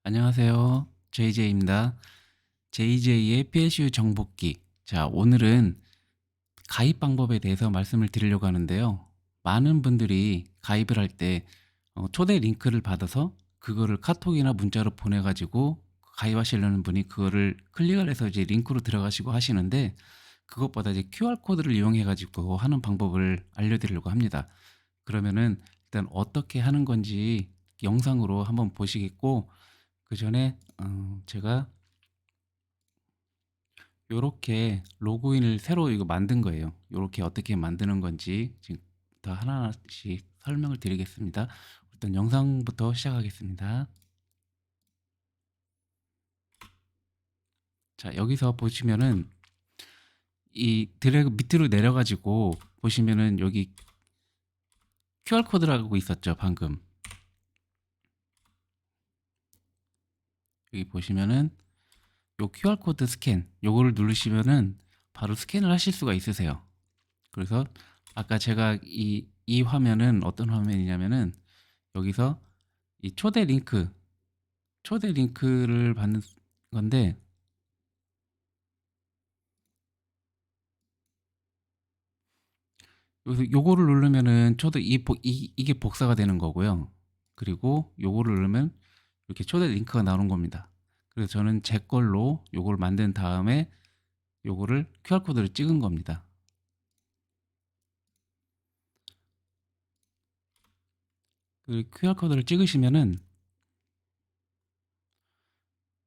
안녕하세요. JJ입니다. JJ의 PSU 정복기. 자, 오늘은 가입 방법에 대해서 말씀을 드리려고 하는데요. 많은 분들이 가입을 할 때 초대 링크를 받아서 그거를 카톡이나 문자로 보내가지고 가입하시려는 분이 그거를 클릭을 해서 이제 링크로 들어가시고 하시는데, 그것보다 이제 QR코드를 이용해가지고 하는 방법을 알려드리려고 합니다. 그러면은 일단 어떻게 하는 건지 영상으로 한번 보시겠고, 그 전에 제가 요렇게 로그인을 새로 이거 만든 거예요. 요렇게 어떻게 만드는 건지 지금부터 하나하나씩 설명을 드리겠습니다. 일단 영상부터 시작하겠습니다. 자, 여기서 보시면은 이 드래그 밑으로 내려가지고 보시면은 여기 QR코드라고 있었죠, 방금. 여기 보시면은 요 QR코드 스캔, 요거를 누르시면은 바로 스캔을 하실 수가 있으세요. 그래서 아까 제가 이 화면은 어떤 화면이냐면은, 여기서 이 초대 링크를 받는 건데, 여기서 요거를 누르면은 이게 복사가 되는 거고요. 그리고 요거를 누르면 이렇게 초대 링크가 나오는 겁니다. 그래서 저는 제 걸로 요걸 만든 다음에 요거를 QR코드를 찍은 겁니다. 그 QR코드를 찍으시면은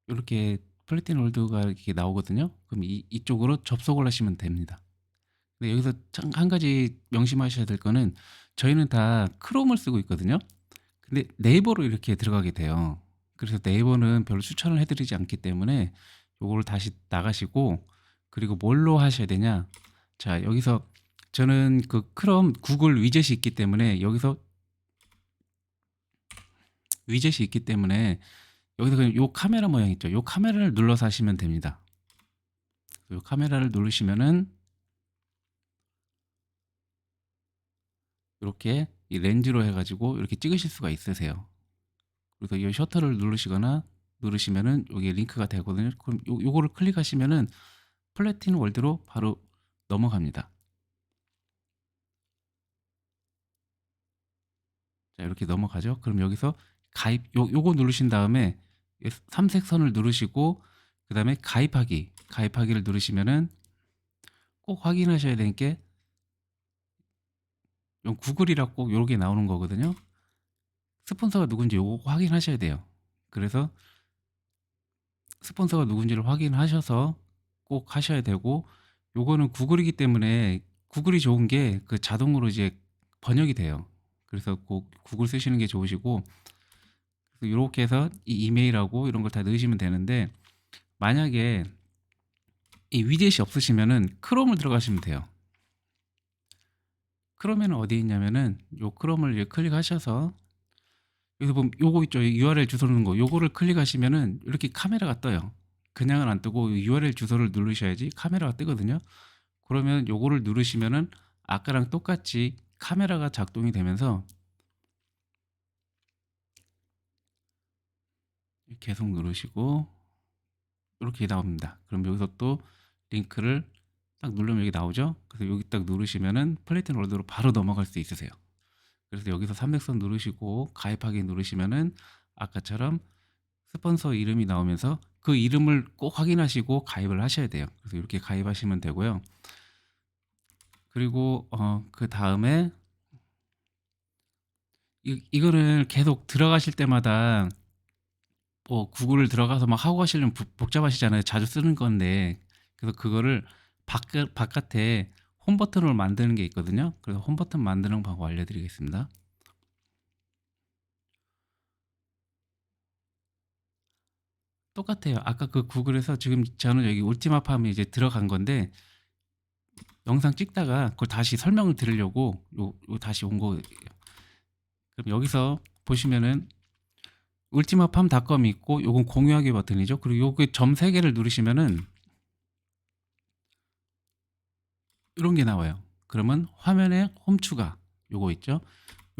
이렇게 플래티넘 월드가 이렇게 나오거든요. 그럼 이쪽으로 접속을 하시면 됩니다. 근데 여기서 참 한 가지 명심하셔야 될 거는, 저희는 다 크롬을 쓰고 있거든요. 근데 네이버로 이렇게 들어가게 돼요. 그래서 네이버는 별로 추천을 해드리지 않기 때문에 요거를 다시 나가시고, 그리고 뭘로 하셔야 되냐. 자, 여기서 저는 그 크롬 구글 위젯이 있기 때문에, 여기서 위젯이 있기 때문에 여기서 그냥 요 카메라 모양 있죠. 요 카메라를 눌러서 하시면 됩니다. 요 카메라를 누르시면은 이렇게 이 렌즈로 해가지고 이렇게 찍으실 수가 있으세요. 그래서 이 셔터를 누르시면은 여기 링크가 되거든요. 그럼 요거를 클릭하시면은 플래티넘 월드로 바로 넘어갑니다. 자, 이렇게 넘어가죠. 그럼 여기서 요거 누르신 다음에 삼색 선을 누르시고, 그 다음에 가입하기를 누르시면은 꼭 확인하셔야 되는 게, 요 구글이라고 꼭 요렇게 나오는 거거든요. 스폰서가 누군지 요거 확인하셔야 돼요. 그래서 스폰서가 누군지를 확인하셔서 꼭 하셔야 되고, 요거는 구글이기 때문에 구글이 좋은 게 그 자동으로 이제 번역이 돼요. 그래서 꼭 구글 쓰시는 게 좋으시고, 이렇게 해서 이 이메일하고 이런 걸 다 넣으시면 되는데, 만약에 이 위젯이 없으시면은 크롬을 들어가시면 돼요. 크롬에는 어디 있냐면은 요 크롬을 이제 클릭하셔서 여기서 보면 요거 있죠, URL 주소 넣는 거, 요거를 클릭하시면은 이렇게 카메라가 떠요. 그냥은 안 뜨고 URL 주소를 누르셔야지 카메라가 뜨거든요. 그러면 요거를 누르시면은 아까랑 똑같이 카메라가 작동이 되면서 계속 누르시고 이렇게 나옵니다. 그럼 여기서 또 링크를 딱 누르면 여기 나오죠. 그래서 여기 딱 누르시면은 플래티넘 월드로 바로 넘어갈 수 있으세요. 그래서 여기서 300선 누르시고 가입하기 누르시면은 아까처럼 스폰서 이름이 나오면서 그 이름을 꼭 확인하시고 가입을 하셔야 돼요. 그래서 이렇게 가입하시면 되고요. 그리고 그 다음에 이거를 계속 들어가실 때마다 뭐 구글을 들어가서 막 하고 하시려면 복잡하시잖아요. 자주 쓰는 건데. 그래서 그거를 바깥에 홈 버튼을 만드는 게 있거든요. 그래서 홈 버튼 만드는 방법 알려드리겠습니다. 똑같아요. 아까 그 구글에서 지금 저는 여기 울티마팜에 이제 들어간 건데, 영상 찍다가 그걸 다시 설명을 드리려고 요 다시 온 거예요. 그럼 여기서 보시면은 울티마팜닷컴이 있고, 요건 공유하기 버튼이죠. 그리고 요게 점 3개를 누르시면은 이런 게 나와요. 그러면 화면에 홈 추가 요거 있죠.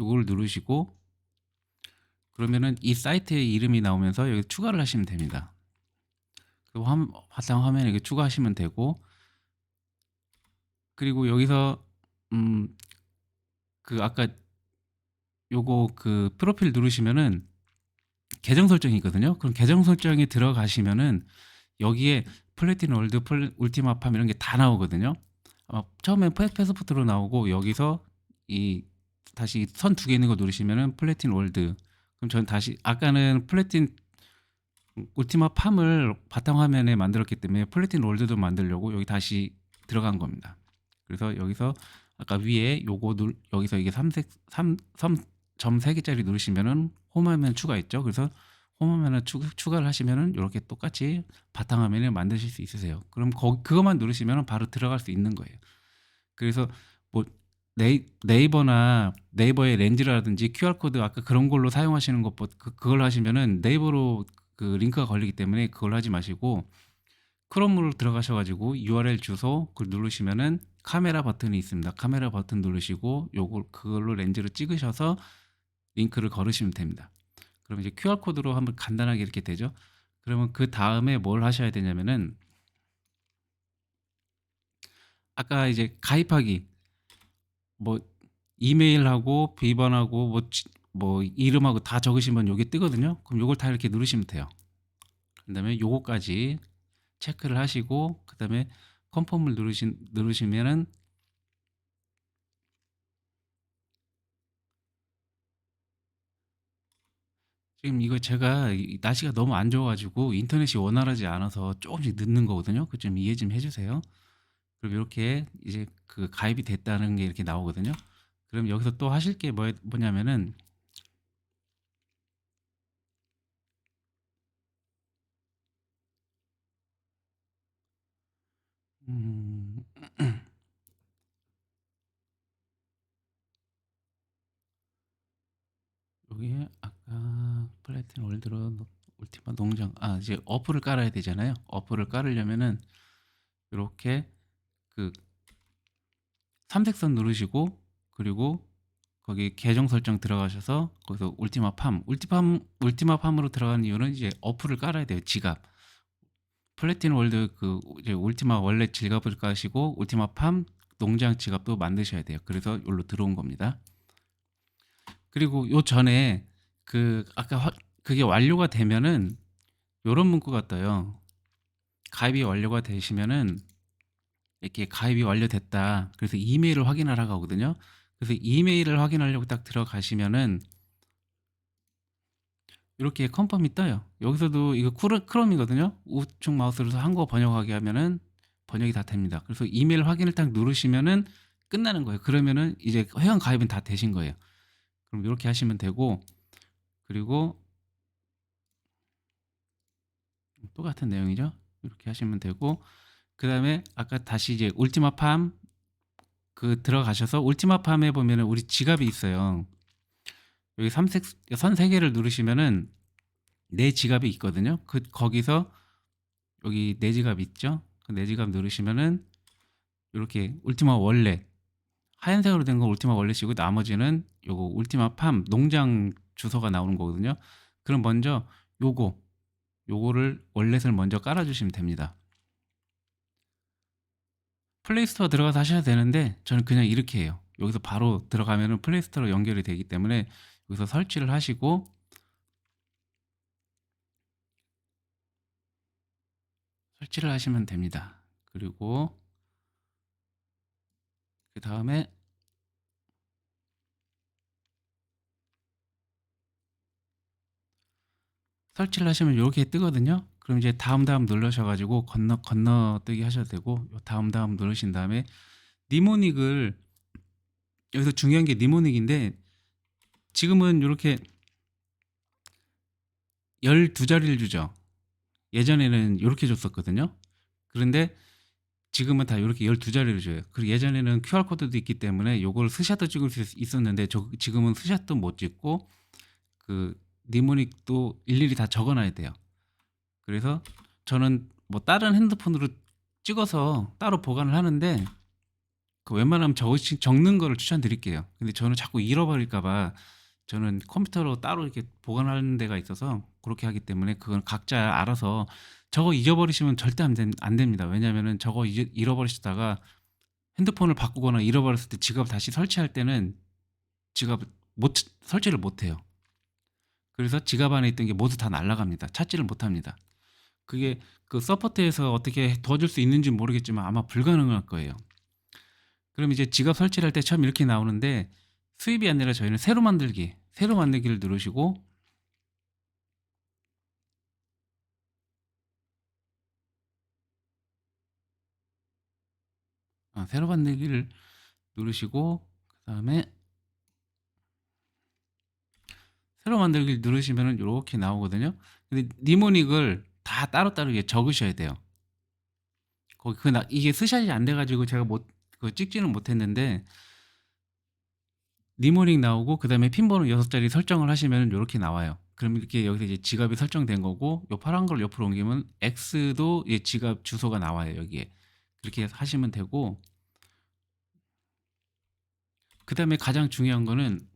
요거를 누르시고 그러면은 이 사이트의 이름이 나오면서 여기 추가를 하시면 됩니다. 그 바탕 화면에 이렇게 추가하시면 되고, 그리고 여기서 그 아까 요거 그 프로필 누르시면은 계정 설정이 있거든요. 그럼 계정 설정에 들어가시면은 여기에 플래티넘 월드, 울티마 팜 이런 게 다 나오거든요. 처음에 패스포트로 나오고 여기서 이 다시 선 두 개 있는 거 누르시면은 플래티넘 월드. 그럼 전 다시 아까는 플래틴 울티마 팜을 바탕화면에 만들었기 때문에 플래티넘 월드도 만들려고 여기 다시 들어간 겁니다. 그래서 여기서 아까 위에 요거 여기서 이게 3점 3개짜리 누르시면은 홈화면 추가 있죠. 그래서 홈화면을 추가를 하시면은 이렇게 똑같이 바탕화면을 만드실 수 있으세요. 그럼 그것만 누르시면은 바로 들어갈 수 있는 거예요. 그래서 뭐 네이버나 네이버의 렌즈라든지 QR코드 아까 그런 걸로 사용하시는 것보다 그걸 하시면은 네이버로 그 링크가 걸리기 때문에 그걸 하지 마시고 크롬으로 들어가셔가지고 URL 주소 그걸 누르시면은 카메라 버튼이 있습니다. 카메라 버튼 누르시고 요걸 그걸로 렌즈를 찍으셔서 링크를 걸으시면 됩니다. 그럼 이제 QR코드로 한번 간단하게 이렇게 되죠. 그러면 그 다음에 뭘 하셔야 되냐면은 아까 이제 가입하기 뭐 이메일하고 비번하고 뭐 이름하고 다 적으시면 여기 뜨거든요. 그럼 요걸 다 이렇게 누르시면 돼요. 그다음에 요거까지 체크를 하시고 그다음에 컨펌을 누르시면은 지금 이거 제가 날씨가 너무 안 좋아가지고 인터넷이 원활하지 않아서 조금씩 늦는 거거든요. 그 좀 이해 좀 해주세요. 그럼 이렇게 이제 그 가입이 됐다는 게 이렇게 나오거든요. 그럼 여기서 또 하실 게 뭐냐면은 음, 여기에 아까 플래티넘 월드로 울티마 농장 이제 어플을 깔아야 되잖아요. 어플을 깔으려면은 이렇게 그 삼색선 누르시고 그리고 거기 계정 설정 들어가셔서 거기서 울티마 팜으로 들어가는 이유는 이제 어플을 깔아야 돼요. 지갑 플래티넘 월드 그 이제 울티마 원래 지갑을 까시고 울티마 팜 농장 지갑도 만드셔야 돼요. 그래서 여기로 들어온 겁니다. 그리고 요 전에 그 아까 그게 완료가 되면은 요런 문구가 떠요. 가입이 완료가 되시면은 이렇게 가입이 완료됐다. 그래서 이메일을 확인하라고 하거든요. 그래서 이메일을 확인하려고 딱 들어가시면은 이렇게 컨펌이 떠요. 여기서도 이거 크롬이거든요. 우측 마우스로 한국어 번역하게 하면은 번역이 다 됩니다. 그래서 이메일 확인을 딱 누르시면은 끝나는 거예요. 그러면은 이제 회원 가입은 다 되신 거예요. 그럼 이렇게 하시면 되고 그리고 똑같은 내용이죠. 이렇게 하시면 되고 그다음에 아까 다시 이제 울티마팜 그 들어가셔서 울티마팜에 보면은 우리 지갑이 있어요. 여기 삼색 선 세 개를 누르시면은 내 지갑이 있거든요. 거기서 여기 내 지갑 있죠? 그 내 지갑 누르시면은 이렇게 울티마 월렛 하얀색으로 된 건 울티마 월렛이고 나머지는 요거 울티마 팜 농장 주소가 나오는 거거든요. 그럼 먼저 요거를 월렛을 먼저 깔아주시면 됩니다. 플레이스토어 들어가서 하셔야 되는데 저는 그냥 이렇게 해요. 여기서 바로 들어가면은 플레이스토어로 연결이 되기 때문에 여기서 설치를 하시고 설치를 하시면 됩니다. 그리고 그 다음에 설치를 하시면 이렇게 뜨거든요. 그럼 이제 다음 누르셔가지고 건너뛰기 하셔도 되고 다음 누르신 다음에 니모닉을 여기서 중요한 게 니모닉인데 지금은 이렇게 12자리를 주죠. 예전에는 이렇게 줬었거든요. 그런데 지금은 다 이렇게 12자리를 줘요. 그리고 예전에는 QR코드도 있기 때문에 이걸 스샷도 찍을 수 있었는데 지금은 스샷도 못 찍고 그 니모닉도 일일이 다 적어놔야 돼요. 그래서 저는 뭐 다른 핸드폰으로 찍어서 따로 보관을 하는데 그 웬만하면 적는 거를 추천드릴게요. 근데 저는 자꾸 잃어버릴까봐 저는 컴퓨터로 따로 이렇게 보관하는 데가 있어서 그렇게 하기 때문에 그건 각자 알아서 저거 잊어버리시면 절대 안 됩니다. 왜냐면은 저거 잃어버리시다가 핸드폰을 바꾸거나 잃어버렸을 때 지갑을 다시 설치할 때는 지갑을 못 설치를 못 해요. 그래서 지갑 안에 있던 게 모두 다 날아갑니다. 찾지를 못합니다. 그게 그 서포트에서 어떻게 도와줄 수 있는지 모르겠지만 아마 불가능할 거예요. 그럼 이제 지갑 설치를 할 때 처음 이렇게 나오는데 수입이 아니라 저희는 새로 만들기를 누르시고 새로 만들기를 누르시고 그다음에 새로 만들기를 누르시면은 이렇게 나오거든요. 근데 니모닉을 다 따로따로 이게 적으셔야 돼요. 거기 이게 스샷이 안 돼가지고 제가 찍지는 못했는데 니모닉 나오고 그다음에 핀번호 6자리 설정을 하시면 이렇게 나와요. 그럼 이렇게 여기서 이제 지갑이 설정된 거고 요 파란 걸 옆으로 옮기면 X도 지갑 주소가 나와요. 여기에 그렇게 하시면 되고 그다음에 가장 중요한 거는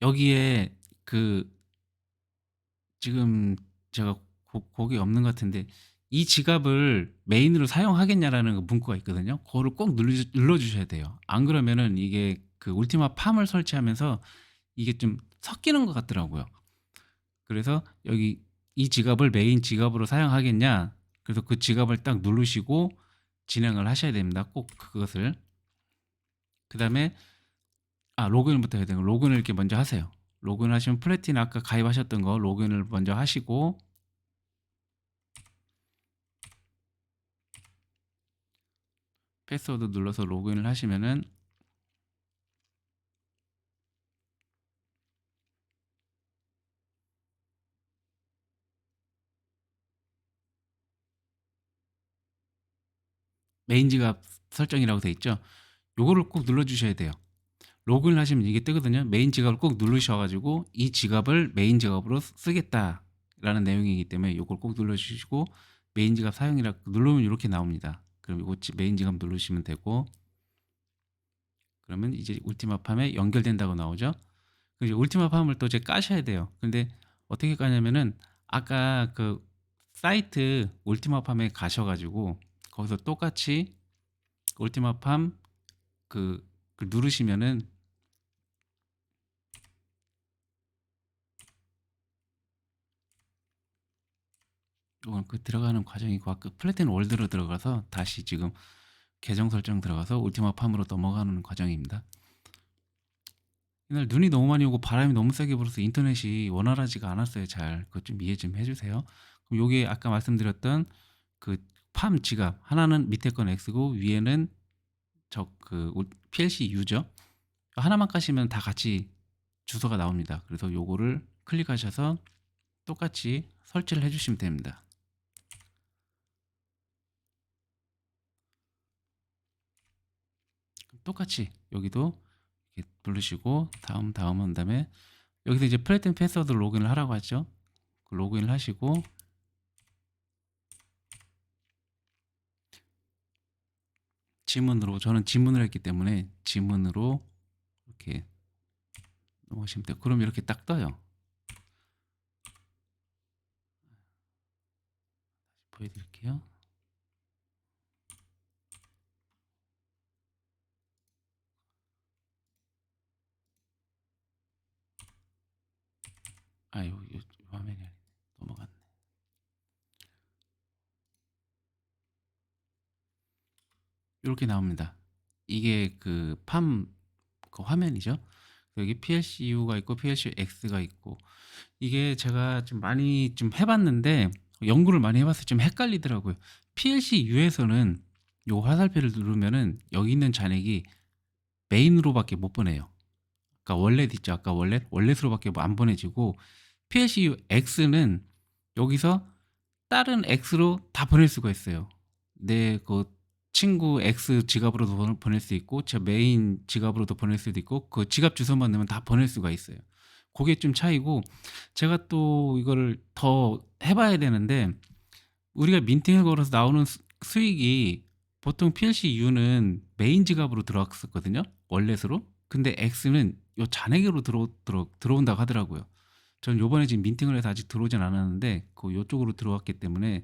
여기에 그 지금 제가 거기 없는 것 같은데 이 지갑을 메인으로 사용하겠냐라는 그 문구가 있거든요. 그거를 꼭 눌러주셔야 돼요. 안 그러면은 이게 그 울티마 팜을 설치하면서 이게 좀 섞이는 것 같더라고요. 그래서 여기 이 지갑을 메인 지갑으로 사용하겠냐? 그래서 그 지갑을 딱 누르시고 진행을 하셔야 됩니다. 꼭 그것을. 그 다음에 로그인부터 해야 되고 로그인을 이렇게 먼저 하세요. 로그인 하시면 플래티나 아까 가입하셨던 거 로그인을 먼저 하시고 패스워드 눌러서 로그인을 하시면은 메인 지갑 설정이라고 돼 있죠. 요거를 꼭 눌러 주셔야 돼요. 로그인 하시면 이게 뜨거든요. 메인 지갑을 꼭 누르셔가지고 이 지갑을 메인 지갑으로 쓰겠다라는 내용이기 때문에 요걸 꼭 눌러주시고 메인 지갑 사용이라 누르면 이렇게 나옵니다. 그럼 이거 메인 지갑 누르시면 되고 그러면 이제 울티마팜에 연결된다고 나오죠. 이제 울티마팜을 또 이제 까셔야 돼요. 근데 어떻게 까냐면은 아까 그 사이트 울티마팜에 가셔가지고 거기서 똑같이 울티마팜 그 누르시면은 그 들어가는 과정이고 아까 플래티넘 월드로 들어가서 다시 지금 계정 설정 들어가서 울티마 팜으로 넘어가는 과정입니다. 이날 눈이 너무 많이 오고 바람이 너무 세게 불어서 인터넷이 원활하지가 않았어요. 잘 그것 좀 이해 좀 해주세요. 그럼 요게 아까 말씀드렸던 그 팜 지갑 하나는 밑에 건 X고 위에는 그 PLC 유저 하나만 까시면 다 같이 주소가 나옵니다. 그래서 요거를 클릭하셔서 똑같이 설치를 해주시면 됩니다. 똑같이 여기도 이렇게 누르시고 다음 한 다음에 여기서 이제 플랫폼 패스워드 로그인을 하라고 하죠. 그 로그인을 하시고 지문으로 저는 지문을 했기 때문에 지문으로 이렇게 넘어가시면 돼요. 그럼 이렇게 딱 떠요. 보여드릴게요. 요 화면이 넘어갔네. 이렇게 나옵니다. 이게 그 화면이죠. 여기 PLCU가 있고 PLCX가 있고 이게 제가 좀 많이 좀 해봤는데 연구를 많이 해봤을 때 좀 헷갈리더라고요. PLCU에서는 요 화살표를 누르면은 여기 있는 잔액이 메인으로밖에 못 보내요. 아까 월렛 있죠. 아까 월렛으로밖에 안 보내지고 PLCUX는 여기서 다른 X로 다 보낼 수가 있어요. 내 그 친구 X 지갑으로도 보낼 수 있고 제 메인 지갑으로도 보낼 수도 있고 그 지갑 주소만 넣으면 다 보낼 수가 있어요. 그게 좀 차이고 제가 또 이거를 더 해봐야 되는데 우리가 민팅을 걸어서 나오는 수익이 보통 PLC U는 메인 지갑으로 들어갔었거든요. 월렛으로. 근데 X는 요 잔액으로 들어온다고 하더라고요. 저는 요번에 지금 민팅을 해서 아직 들어오진 않았는데 요쪽으로 들어왔기 때문에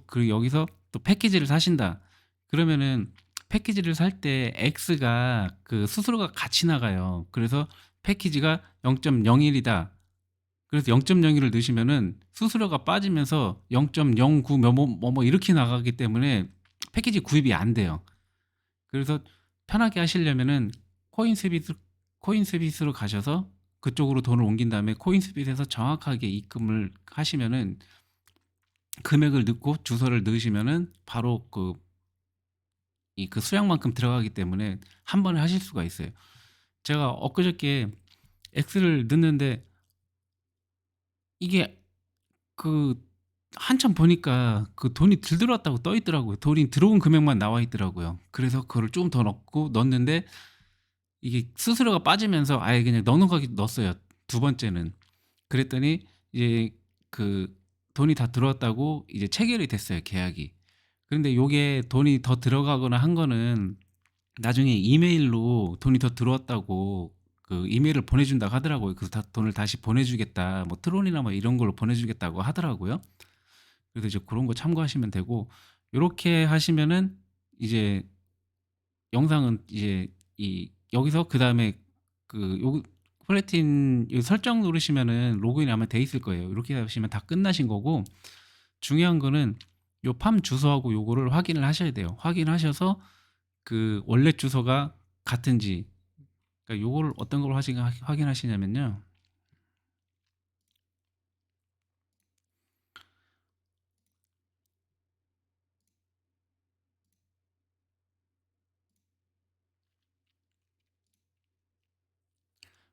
그리고 여기서 또 패키지를 사신다. 그러면은 패키지를 살 때 X가 그 수수료가 같이 나가요. 그래서 패키지가 0.01이다. 그래서 0.01을 넣으시면은 수수료가 빠지면서 0.09 뭐 이렇게 나가기 때문에 패키지 구입이 안 돼요. 그래서 편하게 하시려면은 코인스빗 코인스빗으로 가셔서 그쪽으로 돈을 옮긴 다음에 코인스빗에서 정확하게 입금을 하시면은 금액을 넣고 주소를 넣으시면은 바로 그 수량만큼 들어가기 때문에 한 번에 하실 수가 있어요. 제가 엊그저께 X를 넣는데 이게 그 한참 보니까 그 돈이 덜 들어왔다고 떠 있더라고요. 돈이 들어온 금액만 나와 있더라고요. 그래서 그거를 좀 더 넣었는데 이게 수수료가 빠지면서 아예 그냥 넣는 거 넣었어요. 두 번째는. 그랬더니 이제 그 돈이 다 들어왔다고 이제 체결이 됐어요, 계약이. 그런데 요게 돈이 더 들어가거나 한 거는 나중에 이메일로 돈이 더 들어왔다고 그 이메일을 보내준다고 하더라고요. 그래서 돈을 다시 보내주겠다, 뭐 트론이나 뭐 이런 걸로 보내주겠다고 하더라고요. 그래서 이제 그런 거 참고하시면 되고, 요렇게 하시면은 이제 영상은 이제 여기서 그 다음에 요 플래틴 설정 누르시면은 로그인이 아마 돼 있을 거예요. 이렇게 하시면 다 끝나신 거고, 중요한 거는 요 팜 주소하고 요거를 확인을 하셔야 돼요. 확인하셔서 그 원래 주소가 같은지, 그러니까 요거를 어떤 걸 확인하시냐면요.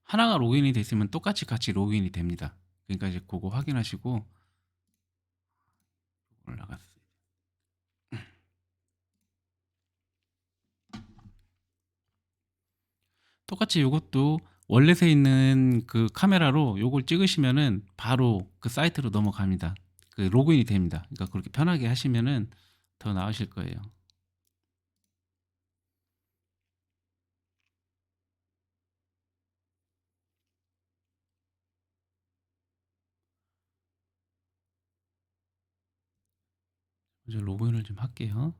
하나가 로그인이 돼 있으면 똑같이 같이 로그인이 됩니다. 그러니까 이제 그거 확인하시고 올라갔어요. 똑같이 요것도 월렛에 있는 그 카메라로 요걸 찍으시면은 바로 그 사이트로 넘어갑니다. 그 로그인이 됩니다. 그러니까 그렇게 편하게 하시면은 더 나으실 거예요. 이제 로그인을 좀 할게요.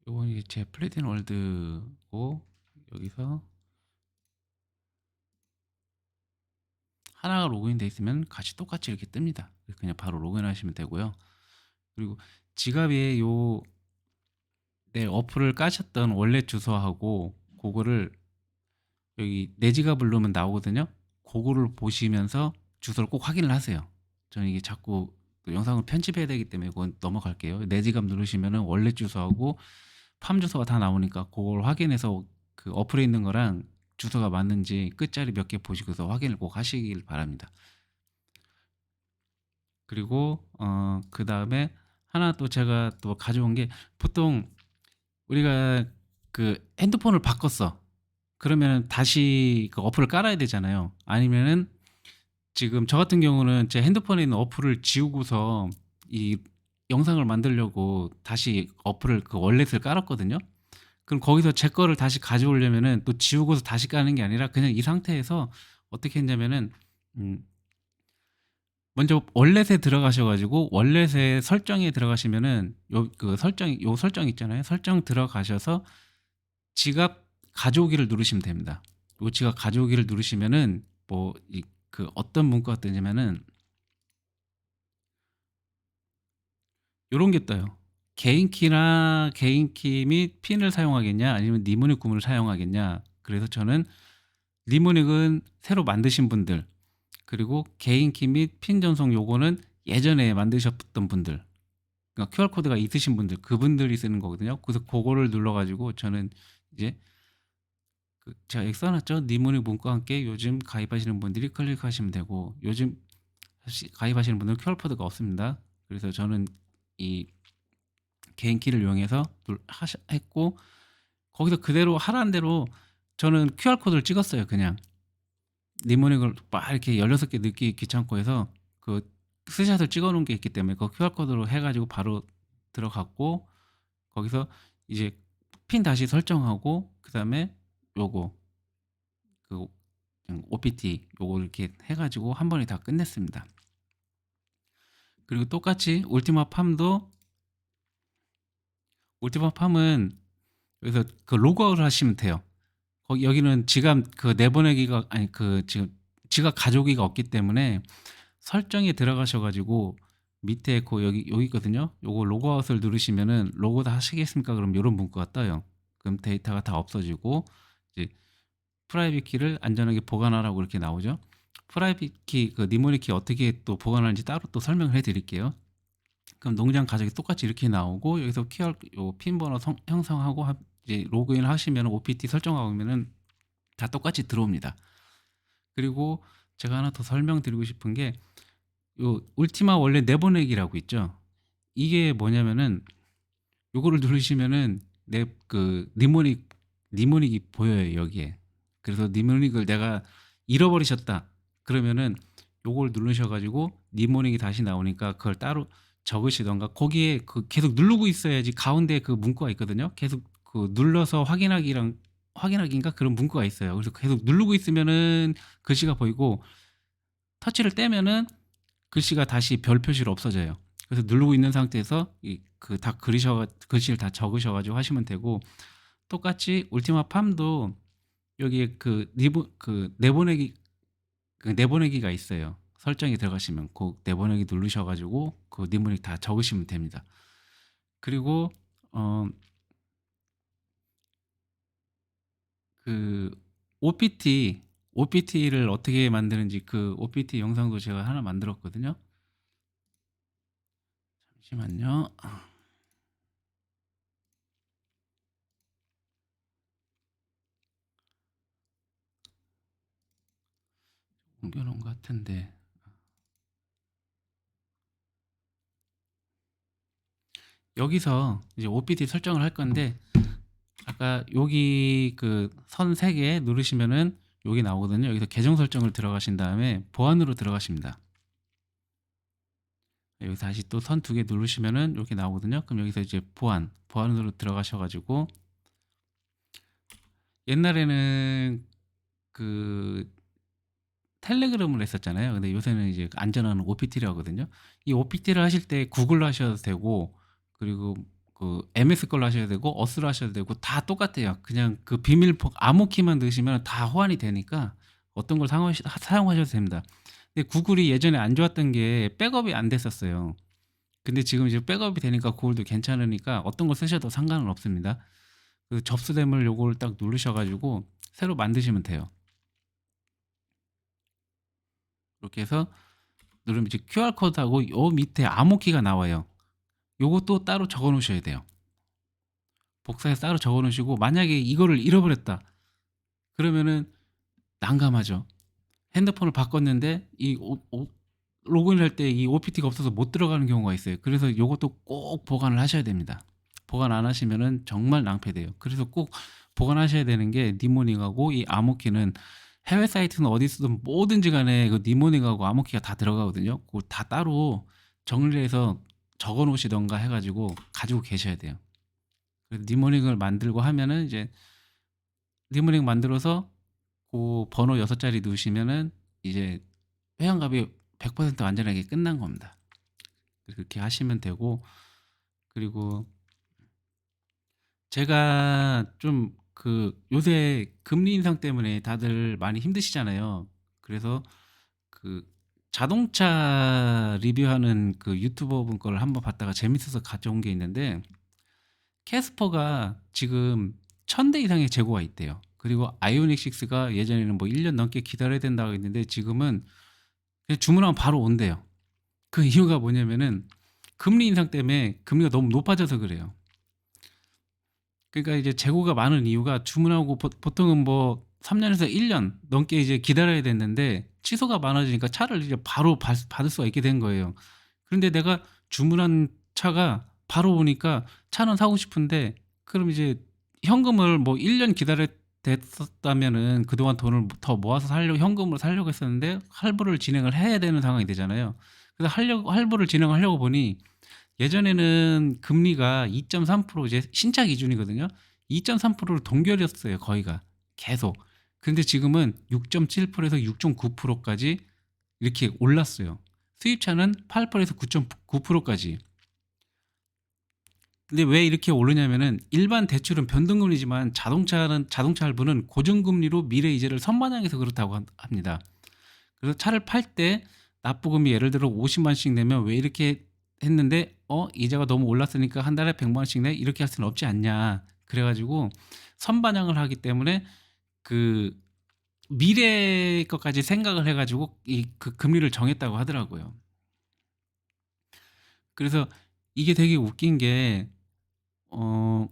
요건 이제 제 플래티넘 월드고, 여기서 하나가 로그인 돼 있으면 같이 똑같이 이렇게 뜹니다. 그냥 바로 로그인 하시면 되고요. 그리고 지갑에 내 어플을 까셨던 원래 주소하고 그거를 여기 내 지갑을 누르면 나오거든요. 그거를 보시면서 주소를 꼭 확인을 하세요. 저는 이게 자꾸 또 영상을 편집해야 되기 때문에 그건 넘어갈게요. 내 지갑 누르시면은 원래 주소하고 팜 주소가 다 나오니까 그걸 확인해서 그 어플에 있는 거랑 주소가 맞는지 끝자리 몇 개 보시고서 확인을 꼭 하시길 바랍니다. 그리고 그 다음에 하나 또 제가 또 가져온 게, 보통 우리가 그 핸드폰을 바꿨어. 그러면 다시 그 어플을 깔아야 되잖아요. 아니면은 지금 저 같은 경우는 제 핸드폰에 있는 어플을 지우고서 이 영상을 만들려고 다시 어플을 그 월렛을 깔았거든요. 그럼 거기서 제 거를 다시 가져오려면은 또 지우고서 다시 까는 게 아니라 그냥 이 상태에서 어떻게 했냐면은 음 먼저 월렛에 들어가셔 가지고 월렛의 설정에 들어가시면은 요 설정 있잖아요. 설정 들어가셔서 지갑 가져오기를 누르시면 됩니다. 요 지갑 가져오기를 누르시면은 어떤 문구가 뜨냐면은 요런 게 떠요. 개인키 및 핀을 사용하겠냐 아니면 니모닉 구문을 사용하겠냐. 그래서 저는 니모닉은 새로 만드신 분들, 그리고 개인키 및 핀 전송 요거는 예전에 만드셨던 분들, 그러니까 QR 코드가 있으신 분들, 그분들이 쓰는 거거든요. 그래서 그거를 눌러 가지고 저는 이제 제가 여기 써놨죠. 니모닉 문구와 함께 요즘 가입하시는 분들이 클릭하시면 되고, 요즘 가입하시는 분들은 QR코드가 없습니다. 그래서 저는 이 개인키를 이용해서 했고, 거기서 그대로 하라는 대로 저는 QR코드를 찍었어요. 그냥 니모닉을 막 이렇게 16개 넣기 귀찮고 해서 그 스샷을 찍어 놓은 게 있기 때문에 그 QR 코드로 해 가지고 바로 들어갔고, 거기서 이제 핀 다시 설정하고, 그다음에 요거 그 OPT 요거 이렇게 해 가지고 한 번에 다 끝냈습니다. 그리고 똑같이 울티마 팜은 여기서 그 로그아웃을 하시면 돼요. 거기 여기는 지갑 그 내보내기가 아니 그 지금 지갑 가져오기가 없기 때문에 설정에 들어가셔 가지고 밑에 그 여기 있거든요. 요거 로그아웃을 누르시면은 로그 다 하시겠습니까? 그럼 요런 문구가 떠요. 그럼 데이터가 다 없어지고 이제 프라이빗 키를 안전하게 보관하라고 이렇게 나오죠. 프라이빗 키 그 니모닉 키 어떻게 또 보관하는지 따로 또 설명을 해 드릴게요. 그럼 농장 가족이 똑같이 이렇게 나오고, 여기서 QR 요 핀 번호 형성하고 이제 로그인 하시면 OPT 설정하면은 다 똑같이 들어옵니다. 그리고 제가 하나 더 설명드리고 싶은 게, 요 울티마 원래 내보내기라고 있죠. 이게 뭐냐면은 요거를 누르시면은 내 그 니모닉이 보여요, 여기에. 그래서 니모닉을 내가 잃어버리셨다 그러면은 요걸 누르셔 가지고 니모닉이 다시 나오니까 그걸 따로 적으시던가, 거기에 그 계속 누르고 있어야지. 가운데 그 문구가 있거든요. 계속 그 눌러서 확인하기인가 그런 문구가 있어요. 그래서 계속 누르고 있으면은 글씨가 보이고, 터치를 떼면은 글씨가 다시 별 표시로 없어져요. 그래서 누르고 있는 상태에서 그 다 글씨를 다 적으셔 가지고 하시면 되고, 똑같이 울티마 팜도 여기에 내보내기가 있어요. 설정에 들어가시면 그 내보내기 누르셔 가지고 그 니모닉 다 적으시면 됩니다. 그리고 그 OPT를 어떻게 만드는지 그 OPT 영상도 제가 하나 만들었거든요. 잠시만요. 옮겨놓은 것 같은데, 여기서 이제 OPT 설정을 할 건데, 아까 여기 그 선 3개 누르시면은 여기 나오거든요. 여기서 계정 설정을 들어가신 다음에 보안으로 들어가십니다. 여기 다시 또 선 2개 누르시면은 이렇게 나오거든요. 그럼 여기서 이제 보안으로 들어가셔가지고, 옛날에는 그 텔레그램을 했었잖아요. 근데 요새는 이제 안전한 OPT를 하거든요. 이 OPT를 하실 때 구글로 하셔도 되고, 그리고 그 MS 걸로 하셔야 되고, 어스로 하셔도 되고, 다 똑같아요. 그냥 그 비밀폭 암호키만 넣으시면 다 호환이 되니까 어떤 걸 사용하셔도 됩니다. 근데 구글이 예전에 안 좋았던 게 백업이 안 됐었어요. 근데 지금 이제 백업이 되니까 구글도 괜찮으니까 어떤 걸 쓰셔도 상관은 없습니다. 그 접수됨을 요걸 딱 누르셔가지고 새로 만드시면 돼요. 이렇게 해서 누르면 이제 QR 코드하고 요 밑에 암호키가 나와요. 요것도 따로 적어 놓으셔야 돼요. 복사해서 따로 적어 놓으시고, 만약에 이거를 잃어버렸다 그러면은 난감하죠. 핸드폰을 바꿨는데 로그인할 때 이 OPT가 없어서 못 들어가는 경우가 있어요. 그래서 요것도 꼭 보관을 하셔야 됩니다. 보관 안 하시면은 정말 낭패돼요. 그래서 꼭 보관하셔야 되는 게, 니모닉하고 이 암호키는 해외 사이트는 어디 쓰든 뭐든지 간에 그 니모닉하고 암호키가 다 들어가거든요. 그거 다 따로 정리해서 적어 놓으시던가 해가지고 가지고 계셔야 돼요. 그래서 니모닉을 만들고 하면은 이제 니모닉 만들어서 그 번호 6자리 넣으시면은 이제 회원갑이 100% 안전하게 끝난 겁니다. 그렇게 하시면 되고, 그리고 제가 좀 요새 금리 인상 때문에 다들 많이 힘드시잖아요. 그래서 그 자동차 리뷰하는 그 유튜버 분 거를 한번 봤다가 재밌어서 가져온 게 있는데, 캐스퍼가 지금 1000대 이상의 재고가 있대요. 그리고 아이오닉 6가 예전에는 뭐 1년 넘게 기다려야 된다고 했는데 지금은 그냥 주문하면 바로 온대요. 그 이유가 뭐냐면은 금리 인상 때문에 금리가 너무 높아져서 그래요. 그러니까 이제 재고가 많은 이유가, 주문하고 보통은 뭐 3년에서 1년 넘게 이제 기다려야 됐는데 취소가 많아지니까 차를 이제 바로 받을 수가 있게 된 거예요. 그런데 내가 주문한 차가 바로 오니까 차는 사고 싶은데, 그럼 이제 현금을 뭐 1년 됐었다면은 그동안 돈을 더 모아서 살려고 현금으로 살려고 했었는데 할부를 진행을 해야 되는 상황이 되잖아요. 그래서 할부를 진행하려고 보니 예전에는 금리가 2.3% 이제 신차 기준이거든요. 2.3%를 동결이었어요, 거의가. 계속. 근데 지금은 6.7%에서 6.9%까지 이렇게 올랐어요. 수입차는 8%에서 9.9%까지. 근데 왜 이렇게 오르냐면은 일반 대출은 변동금리지만 자동차 할부는 고정금리로 미래 이자를 선반영해서 그렇다고 합니다. 그래서 차를 팔 때 납부금이 예를 들어 50만씩 내면 왜 이렇게 했는데 이자가 너무 올랐으니까 한 달에 100만원씩 내 이렇게 할 수는 없지 않냐. 그래가지고 선반영을 하기 때문에 그 미래 것까지 생각을 해가지고 이 그 금리를 정했다고 하더라고요. 그래서 이게 되게 웃긴 게 어,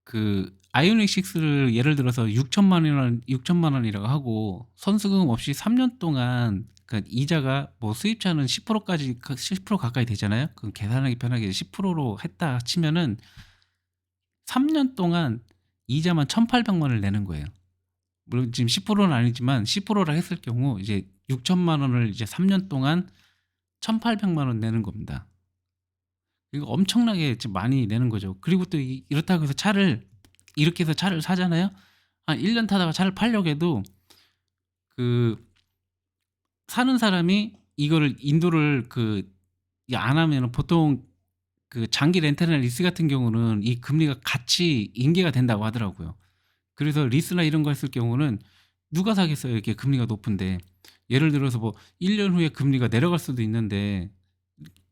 그 아이오닉 6를 예를 들어서 6천만 원이라고 하고 선수금 없이 3년 동안 그 이자가 뭐 수입차는 10%까지 10% 가까이 되잖아요. 그 계산하기 편하게 10%로 했다 치면은 3년 동안 이자만 1,800만 원을 내는 거예요. 물론 지금 10%는 아니지만 10%라 했을 경우 이제 6천만 원을 이제 3년 동안 1,800만 원 내는 겁니다. 이거 엄청나게 지금 많이 내는 거죠. 그리고 또 이렇다고 해서 차를 이렇게 해서 차를 사잖아요. 한 1년 타다가 차를 팔려고 해도 그 사는 사람이 이거를 인도를 안 하면은 보통 그 장기 렌탈이나 리스 같은 경우는 이 금리가 같이 인계가 된다고 하더라고요. 그래서 리스나 이런 거 했을 경우는 누가 사겠어요? 이렇게 금리가 높은데. 예를 들어서 뭐 1년 후에 금리가 내려갈 수도 있는데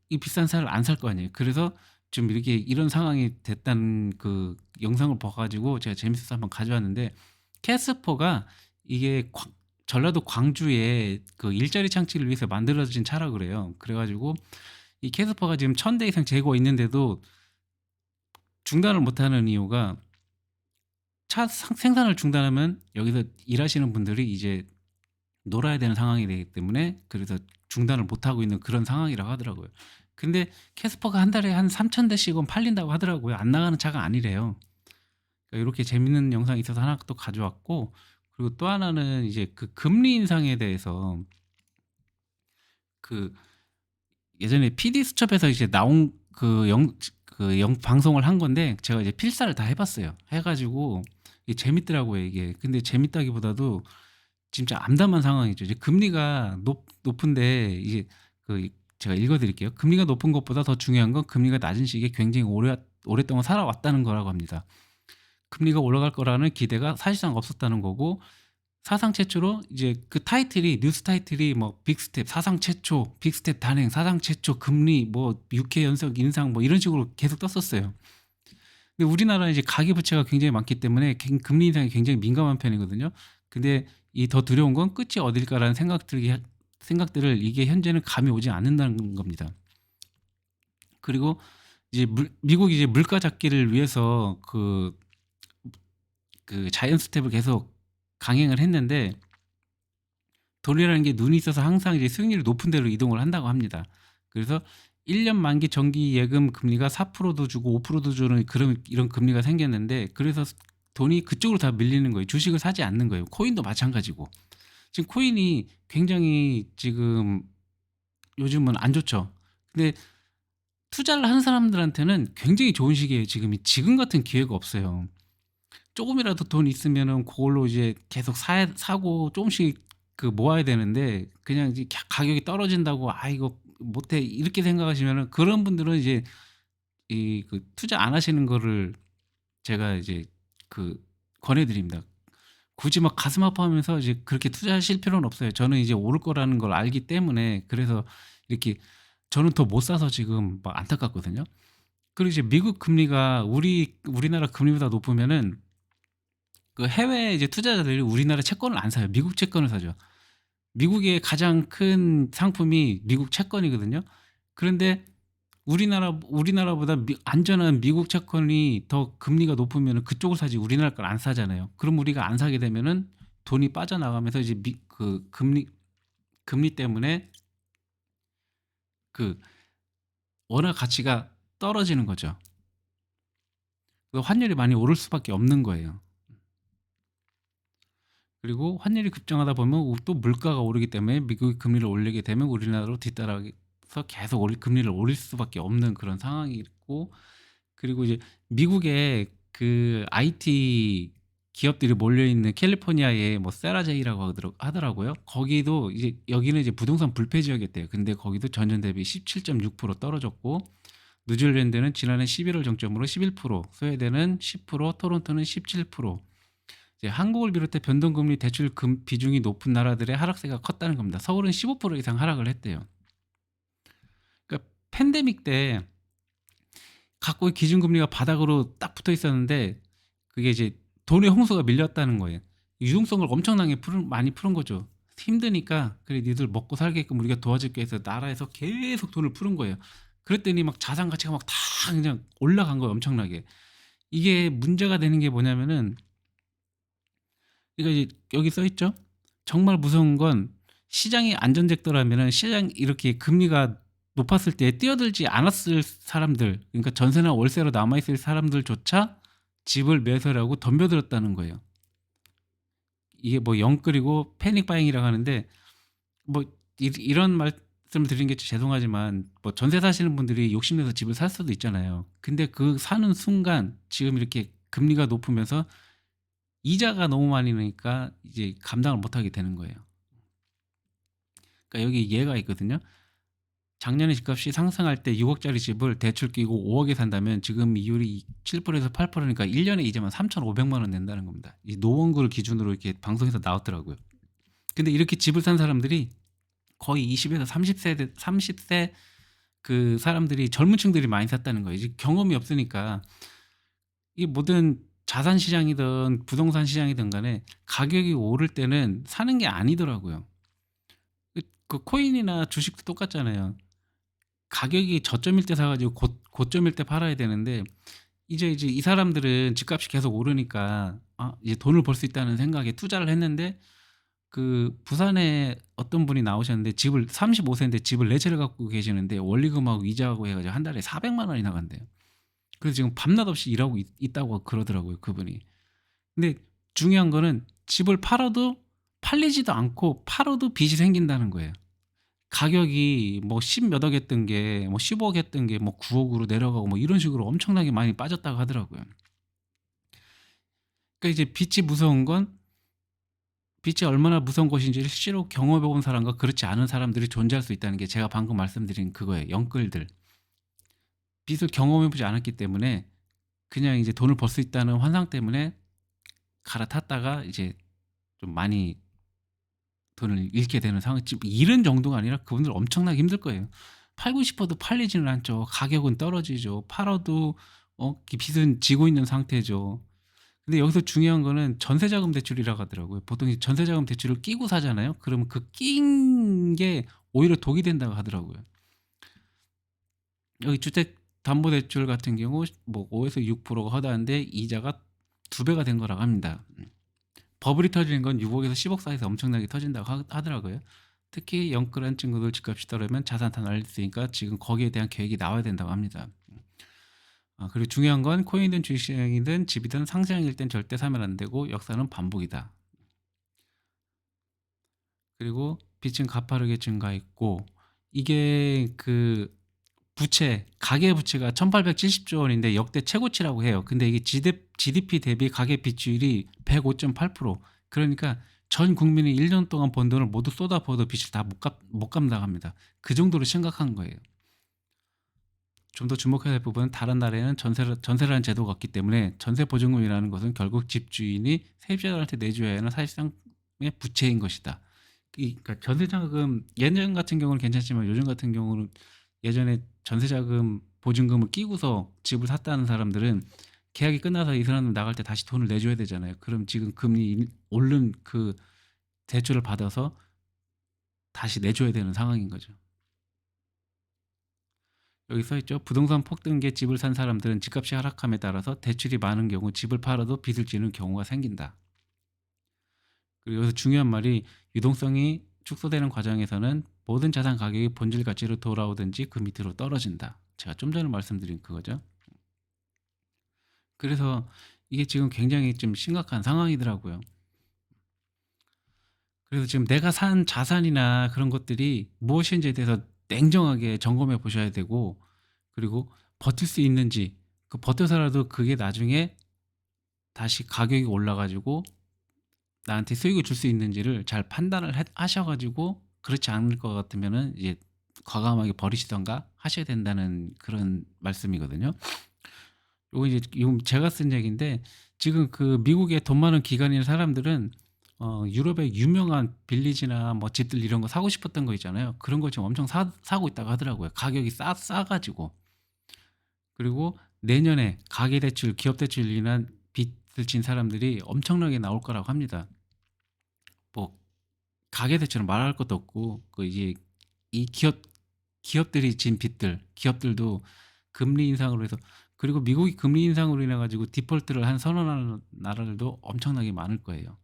이 비싼 차를 안 살 거 아니에요. 그래서 좀 이렇게 이런 상황이 됐다는 그 영상을 봐가지고 제가 재밌어서 한번 가져왔는데 캐스퍼가 이게 전라도 광주에 그 일자리 창출을 위해서 만들어진 차라 그래요. 그래가지고 이 캐스퍼가 지금 1,000대 이상 재고 있는데도 중단을 못하는 이유가 차 생산을 중단하면 여기서 일하시는 분들이 이제 놀아야 되는 상황이 되기 때문에 그래서 중단을 못하고 있는 그런 상황이라고 하더라고요. 근데 캐스퍼가 한 달에 한 3,000대씩은 팔린다고 하더라고요. 안 나가는 차가 아니래요. 그러니까 이렇게 재밌는 영상이 있어서 하나 또 가져왔고 그리고 또 하나는 이제 그 금리 인상에 대해서 그 예전에 PD 수첩에서 이제 나온 방송을 한 건데 제가 이제 필사를 다 해봤어요. 해가지고 이게 재밌더라고요 이게. 근데 재밌다기보다도 진짜 암담한 상황이죠. 이제 금리가 높은데 이제 제가 읽어드릴게요. 금리가 높은 것보다 더 중요한 건 금리가 낮은 시기에 굉장히 오랫동안 살아왔다는 거라고 합니다. 금리가 올라갈 거라는 기대가 사실상 없었다는 거고 사상 최초로 이제 그 타이틀이 뉴스 타이틀이 뭐 빅스텝 사상 최초 빅스텝 단행 사상 최초 금리 뭐 6회 연속 인상 뭐 이런 식으로 계속 떴었어요. 근데 우리나라는 이제 가계부채가 굉장히 많기 때문에 금리 인상이 굉장히 민감한 편이거든요. 근데 이 더 두려운 건 끝이 어딜까라는 생각들을 이게 현재는 감이 오지 않는다는 겁니다. 그리고 이제 미국이 이제 물가 잡기를 위해서 그 자이언 스텝을 계속 강행을 했는데 돈이라는 게 눈이 있어서 항상 이제 수익률이 높은 데로 이동을 한다고 합니다. 그래서 1년 만기 정기 예금 금리가 4%도 주고 5%도 주는 그런 이런 금리가 생겼는데 그래서 돈이 그쪽으로 다 밀리는 거예요. 주식을 사지 않는 거예요. 코인도 마찬가지고. 지금 코인이 굉장히 지금 요즘은 안 좋죠. 근데 투자를 하는 사람들한테는 굉장히 좋은 시기예요. 지금 같은 기회가 없어요. 조금이라도 돈 있으면은 그걸로 이제 계속 사고 조금씩 모아야 되는데 그냥 이제 가격이 떨어진다고 아 이거 못해 이렇게 생각하시면은 그런 분들은 이제 투자 안 하시는 거를 제가 이제 권해드립니다. 굳이 막 가슴 아파하면서 이제 그렇게 투자하실 필요는 없어요. 저는 이제 오를 거라는 걸 알기 때문에 그래서 이렇게 저는 더 못 사서 지금 막 안타깝거든요. 그리고 이제 미국 금리가 우리나라 금리보다 높으면은 그 해외 이제 투자자들이 우리나라 채권을 안 사요. 미국 채권을 사죠. 미국의 가장 큰 상품이 미국 채권이거든요. 그런데 우리나라보다 안전한 미국 채권이 더 금리가 높으면 그쪽을 사지 우리나라 걸 안 사잖아요. 그럼 우리가 안 사게 되면은 돈이 빠져나가면서 이제 금리 때문에 그 원화 가치가 떨어지는 거죠. 그 환율이 많이 오를 수밖에 없는 거예요. 그리고 환율이 급등하다 보면 또 물가가 오르기 때문에 미국이 금리를 올리게 되면 우리나라로 뒤따라서 계속 금리를 올릴 수밖에 없는 그런 상황이 있고, 그리고 이제 미국에 그 IT 기업들이 몰려 있는 캘리포니아에 뭐 세라제이라고 하더라고요. 거기도 이제 여기는 이제 부동산 불패 지역이었대요. 근데 거기도 전년 대비 17.6% 떨어졌고, 뉴질랜드는 지난해 11월 정점으로 11%, 스웨덴은 10%, 토론토는 17%. 이제 한국을 비롯해 변동금리 대출 비중이 높은 나라들의 하락세가 컸다는 겁니다. 서울은 15% 이상 하락을 했대요. 그러니까 팬데믹 때 각국의 기준금리가 바닥으로 딱 붙어 있었는데 그게 이제 돈의 홍수가 밀렸다는 거예요. 유동성을 엄청나게 많이 푸는 거죠. 힘드니까 그래 니들 먹고 살게끔 우리가 도와줄게 해서 나라에서 계속 돈을 푸는 거예요. 그랬더니 막 자산 가치가 막 다 그냥 올라간 거예요. 엄청나게. 이게 문제가 되는 게 뭐냐면은, 그러니까 이제 여기 써 있죠. 정말 무서운 건 시장이 안전적더라면은 시장 이렇게 금리가 높았을 때 뛰어들지 않았을 사람들, 그러니까 전세나 월세로 남아있을 사람들조차 집을 매수하려고 덤벼들었다는 거예요. 이게 뭐 영끌이고 패닉 바잉이라고 하는데, 뭐 이런 말씀을 드리는 게 죄송하지만 뭐 전세 사시는 분들이 욕심내서 집을 살 수도 있잖아요. 근데 그 사는 순간 지금 이렇게 금리가 높으면서 이자가 너무 많이 나니까 이제 감당을 못하게 되는 거예요. 그러니까 여기 예가 있거든요. 작년에 집값이 상승할 때 6억짜리 집을 대출 끼고 5억에 산다면 지금 이율이 7%에서 8%니까 1년에 이자만 3,500만 원 낸다는 겁니다. 이 노원구를 기준으로 이렇게 방송에서 나왔더라고요. 근데 이렇게 집을 산 사람들이 거의 20에서 30세 그 사람들이, 젊은 층들이 많이 샀다는 거예요. 이제 경험이 없으니까. 이 모든 자산 시장이든 부동산 시장이든 간에 가격이 오를 때는 사는 게 아니더라고요. 그 코인이나 주식도 똑같잖아요. 가격이 저점일 때 사가지고 고점일 때 팔아야 되는데, 이제 이 사람들은 집값이 계속 오르니까 이제 돈을 벌 수 있다는 생각에 투자를 했는데, 그 부산에 어떤 분이 나오셨는데 집을 35세인데 집을 4채를 갖고 계시는데 원리금하고 이자하고 해가지고 한 달에 400만 원이 나간대요. 그래서 지금 밤낮 없이 일하고 있다고 그러더라고요, 그분이. 근데 중요한 거는 집을 팔아도 팔리지도 않고 팔아도 빚이 생긴다는 거예요. 가격이 뭐 10 몇억 했던 게 뭐 15억 했던 게 뭐 9억으로 내려가고 뭐 이런 식으로 엄청나게 많이 빠졌다고 하더라고요. 그러니까 이제 빚이 무서운 건, 빚이 얼마나 무서운 것인지 실제로 경험해 본 사람과 그렇지 않은 사람들이 존재할 수 있다는 게 제가 방금 말씀드린 그거예요. 영끌들. 빚을 경험해 보지 않았기 때문에 그냥 이제 돈을 벌 수 있다는 환상 때문에 갈아탔다가 이제 좀 많이 돈을 잃게 되는 상황. 지금 잃은 정도가 아니라 그분들 엄청나게 힘들 거예요. 팔고 싶어도 팔리지는 않죠. 가격은 떨어지죠. 팔아도 빚은 지고 있는 상태죠. 근데 여기서 중요한 거는 전세자금 대출이라고 하더라고요. 보통 전세자금 대출을 끼고 사잖아요. 그러면 그 낀 게 오히려 독이 된다고 하더라고요. 여기 주택담보대출 같은 경우 뭐 5에서 6%가 허다한데 이자가 2배가 된 거라고 합니다. 버블이 터지는 건 6억에서 10억 사이에서 엄청나게 터진다고 하더라고요. 특히 영끌한 친구들 집값이 떨어지면 자산 다 날릴 수 있으니까 지금 거기에 대한 계획이 나와야 된다고 합니다. 그리고 중요한 건 코인이든 주식시장이든 집이든 상장일 땐 절대 사면 안 되고 역사는 반복이다. 그리고 빚은 가파르게 증가했고, 이게 그 부채, 가계 부채가 1870조 원인데 역대 최고치라고 해요. 근데 이게 GDP 대비 가계 빚율이 105.8%. 그러니까 전 국민이 1년 동안 번 돈을 모두 쏟아부어도 빚을 다 못 감당합니다. 그 정도로 심각한 거예요. 좀 더 주목해야 할 부분은 다른 나라에는 전세라는 제도가 없기 때문에 전세 보증금이라는 것은 결국 집주인이 세입자들한테 내줘야 하는 사실상의 부채인 것이다. 그러니까 전세자금 예전 같은 경우는 괜찮지만 요즘 같은 경우는, 예전에 전세자금 보증금을 끼고서 집을 샀다는 사람들은 계약이 끝나서 이 사람들 나갈 때 다시 돈을 내줘야 되잖아요. 그럼 지금 금리 오른 그 대출을 받아서 다시 내줘야 되는 상황인 거죠. 여기 써 있죠. 부동산 폭등기에 집을 산 사람들은 집값이 하락함에 따라서 대출이 많은 경우 집을 팔아도 빚을 지는 경우가 생긴다. 그리고 여기서 중요한 말이, 유동성이 축소되는 과정에서는 모든 자산 가격이 본질 가치로 돌아오든지 그 밑으로 떨어진다. 제가 좀 전에 말씀드린 그거죠. 그래서 이게 지금 굉장히 좀 심각한 상황이더라고요. 그래서 지금 내가 산 자산이나 그런 것들이 무엇인지에 대해서 냉정하게 점검해 보셔야 되고, 그리고 버틸 수 있는지, 그 버텨서라도 그게 나중에 다시 가격이 올라가지고 나한테 수익을 줄 수 있는지를 잘 판단을 하셔가지고, 그렇지 않을 것 같으면은 이제 과감하게 버리시던가 하셔야 된다는 그런 말씀이거든요. 요거 이제 이건 제가 쓴 얘기인데, 지금 그 미국에 돈 많은 기관인 사람들은 유럽의 유명한 빌리지나 뭐 집들 이런 거 사고 싶었던 거 있잖아요. 그런 거 지금 엄청 사고 있다고 하더라고요. 가격이 싸가지고. 그리고 내년에 가계대출, 기업대출 인한 빚을 진 사람들이 엄청나게 나올 거라고 합니다. 뭐 가계대출은 말할 것도 없고, 그 이제 이 기업들이 진 빚들, 기업들도 금리 인상으로 해서, 그리고 미국이 금리 인상으로 인해 가지고 디폴트를 한 서너 나라들도 엄청나게 많을 거예요.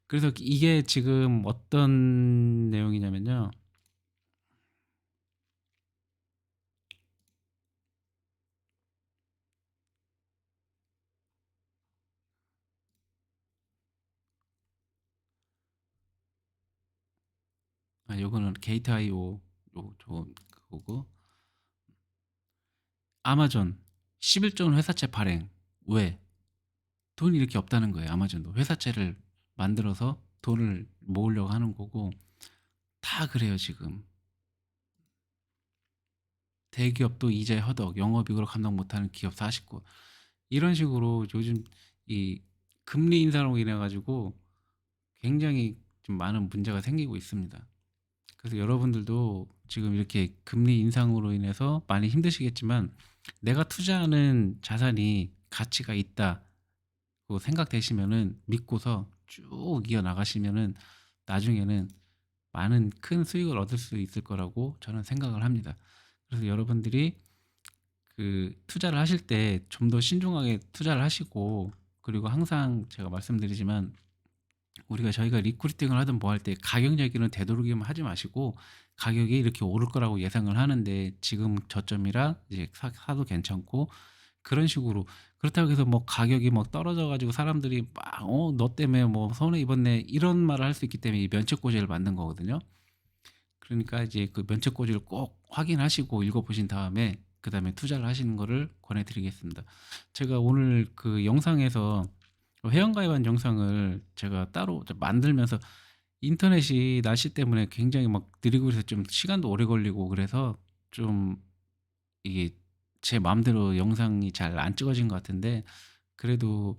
그래서 이게 지금 어떤 내용이냐면요. 요거는 게이트.io 좋은 그거고, 아마존 11조 원 회사채 발행. 왜? 돈이 이렇게 없다는 거예요. 아마존도 회사채를 만들어서 돈을 모으려고 하는 거고, 다 그래요 지금. 대기업도 이자 허덕, 영업이익으로 감당 못하는 기업 49. 이런 식으로 요즘 이 금리 인상으로 인해 가지고 굉장히 좀 많은 문제가 생기고 있습니다. 그래서 여러분들도 지금 이렇게 금리 인상으로 인해서 많이 힘드시겠지만, 내가 투자하는 자산이 가치가 있다고 생각되시면은 믿고서 쭉 이어 나가시면은 나중에는 많은 큰 수익을 얻을 수 있을 거라고 저는 생각을 합니다. 그래서 여러분들이 그 투자를 하실 때 좀 더 신중하게 투자를 하시고, 그리고 항상 제가 말씀드리지만, 저희가 리크루팅을 하든 뭐 할 때 가격 얘기는 되도록이면 하지 마시고, 가격이 이렇게 오를 거라고 예상을 하는데 지금 저점이라 이제 사도 괜찮고, 그런 식으로. 그렇다고 해서 뭐 가격이 막 떨어져 가지고 사람들이 막 너 때문에 뭐 손해 입었네 이런 말을 할 수 있기 때문에 이 면책고지를 만든 거거든요. 그러니까 이제 그 면책고지를 꼭 확인하시고 읽어보신 다음에 그 다음에 투자를 하시는 거를 권해드리겠습니다. 제가 오늘 그 영상에서 회원가입한 영상을 제가 따로 좀 만들면서, 인터넷이 날씨 때문에 굉장히 막 느리고 그래서 좀 시간도 오래 걸리고, 그래서 좀 이게 제 마음대로 영상이 잘 안 찍어진 것 같은데, 그래도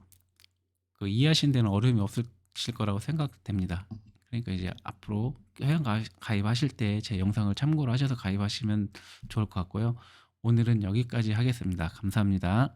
그 이해하신 데는 어려움이 없으실 거라고 생각됩니다. 그러니까 이제 앞으로 회원 가입하실 때 제 영상을 참고로 하셔서 가입하시면 좋을 것 같고요. 오늘은 여기까지 하겠습니다. 감사합니다.